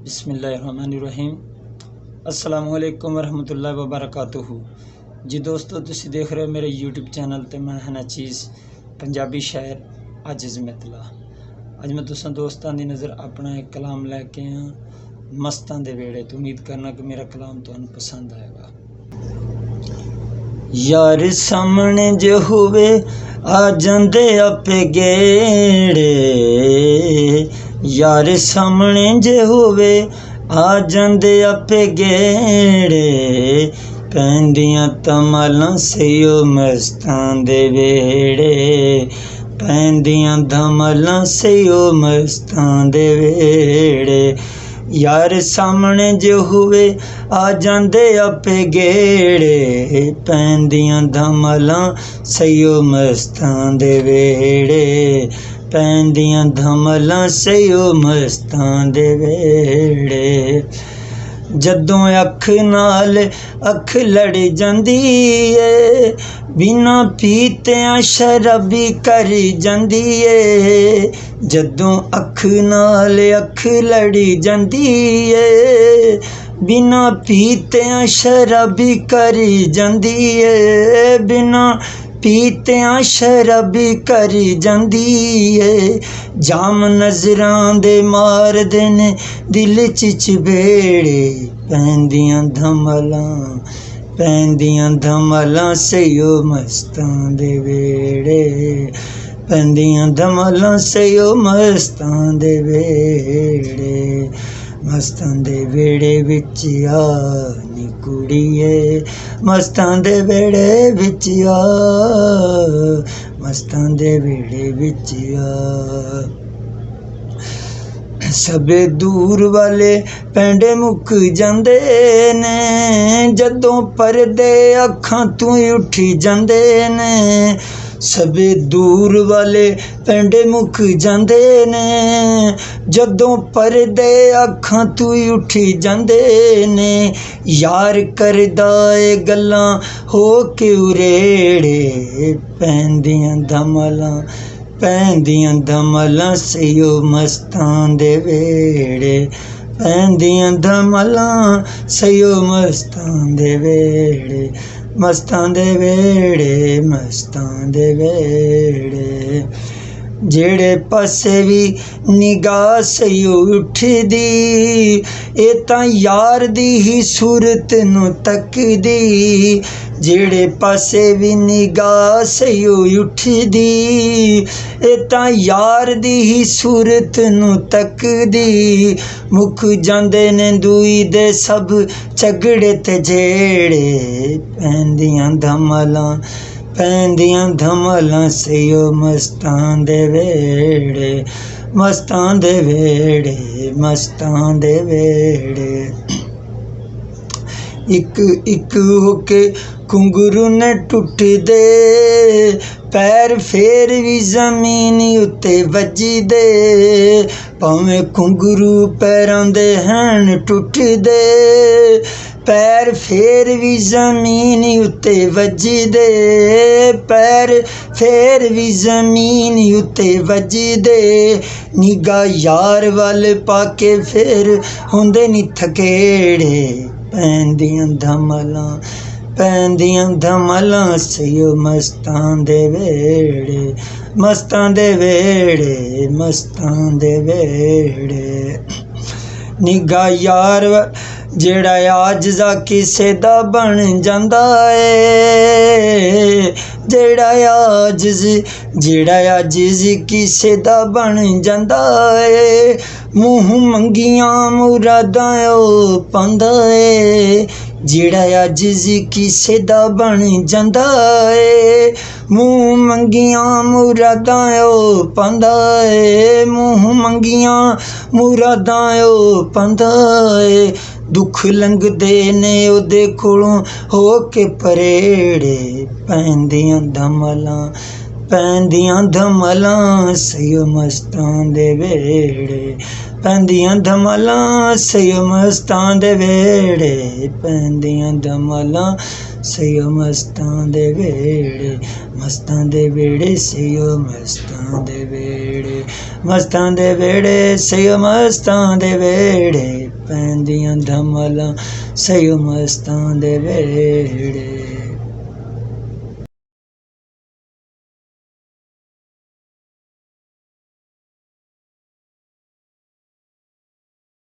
बिस्मिल्लाहिर्रहमानिर्रहीम। अस्सलामुअलैकुम वरहमतुल्लाहि वबरकातुहू। जी दोस्तों, तुसी देख रहे हो मेरे यूट्यूब चैनल ते मैं है ना चीज़ पंजाबी शायर आजिज़ मितला। अज मैं तुसां दोस्तां दी नज़र अपना एक कलाम लैके आया मस्तां दे वेड़े। तो उम्मीद करना कि मेरा कलाम तुहानू पसंद आएगा। यार सामने जो होवे आ जांदे आपे गेड़े, यार सामने जे होवे आ जांदे आपे गेड़े, पैंदियां तमालां सयो मस्तां दे वेड़े, पैंदियां धमालां सयो मस्तां दे वेड़े। यार सामने जो होवे आ जांदे आपे गेड़े, पैंदियां धमालां सयो मस्तां दे वेड़े, पैंदियां धमालां सयो मस्तां दे वेड़े। जदों अख नाल अख लड़ जांदी ए, बिना पीतियां शराबी कर जांदी ए, जदों अख नाल अख लड़ जांदी ए, बिना पीतियां शराबी कर जांदी ए, बिना पीतियां शराबी कर जांदी ए। जाम नज़रां दे मारदे ने दिल च चबेड़े, पैंदियां धमालां सयो मस्तां दे वेड़े, पैंदियां धमालां सयो मस्तां दे वेड़े। मस्तां दे वेड़े विच आ नी कुड़िए, मस्तां दे वेड़े विच आ, मस्तां दे वेड़े विच आ। सबे दूर वाले पैंडे मुक जांदे ने, जदों परदे अखां तों उठ जांदे ने, सबे दूर वाले पैंडे मुक जांदे ने, जदों परदे अखां तों उठ जांदे ने। यार करदा ए गल्लां हो के उरेड़े, पैंदियां धमालां सयो मस्तां दे वेड़े, पैंदियां धमालां सयो मस्तां दे वेड़े, मस्तां दे वेड़े, मस्तां दे वेड़े। जेड़े पासे भी निगाह सयो उठदी, ए तां यार दी ही सूरत नू तकदी, जेड़े पासे भी निगाह सयो उठदी, ए तां यार दी ही सूरत नू तकदी। मुक जांदे ने दूई दे सब झगड़े ते जेड़े, पैंदियां धमालां सयो मस्तां दे वेड़े, मस्तां दे वेड़े, मस्तां दे वेड़े। इक इक होके घुंघरू ने टुटदे, पैर फेर भी जमीन उत्ते वजदे, भावें घुंघरू पैरां दे हैन टुटदे, पैर फेर भी जमीन उत्ते वजदे, पैर फेर भी जमीन उत्ते वजदे। निगाह यार वाल पाके फेर हुंदे नी थकेड़े, पैंदियां धमालां सयो मस्तां दे वेड़े, मस्तां दे वेड़े, मस्तां दे वेड़े। निगाह यार जेड़ा आजिज़ा किसे दा बन जांदा ए, जेड़ा आजिज़ किसे दा बन जांदा ए, मुँह मंगियां मुरादां ओ पांदा ए, जेड़ा आजिज़ किसे दा बन जांदा ए, मुँह मंगियां मुरादां ओ पांदा ए, मुँह मंगियां मुरादां ओ पांदा ए। दुख लंघदे ने ओदे कोलों हो के परेड़े, पैंदियां ਪੈਂਦੀਆਂ ਧਮਾਲਾਂ ਸਈਓ ਮਸਤਾਂ ਦੇ ਵੇੜੇ, ਪੈਂਦੀਆਂ ਧਮਾਲਾਂ ਸਈਓ ਮਸਤਾਂ ਦੇ ਵੇੜੇ, ਪੈਂਦੀਆਂ ਧਮਾਲਾਂ ਸਈਓ ਮਸਤਾਂ ਦੇ ਵੇੜੇ, ਮਸਤਾਂ ਦੇ ਵੇੜੇ ਸਈਓ ਮਸਤਾਂ ਦੇ ਵੇੜੇ, ਮਸਤਾਂ ਦੇ ਵੇੜੇ ਸਈਓ ਮਸਤਾਂ ਦੇ ਵੇੜੇ, ਪੈਂਦੀਆਂ ਧਮਾਲਾਂ ਸਈਓ ਮਸਤਾਂ ਦੇ ਵੇੜੇ।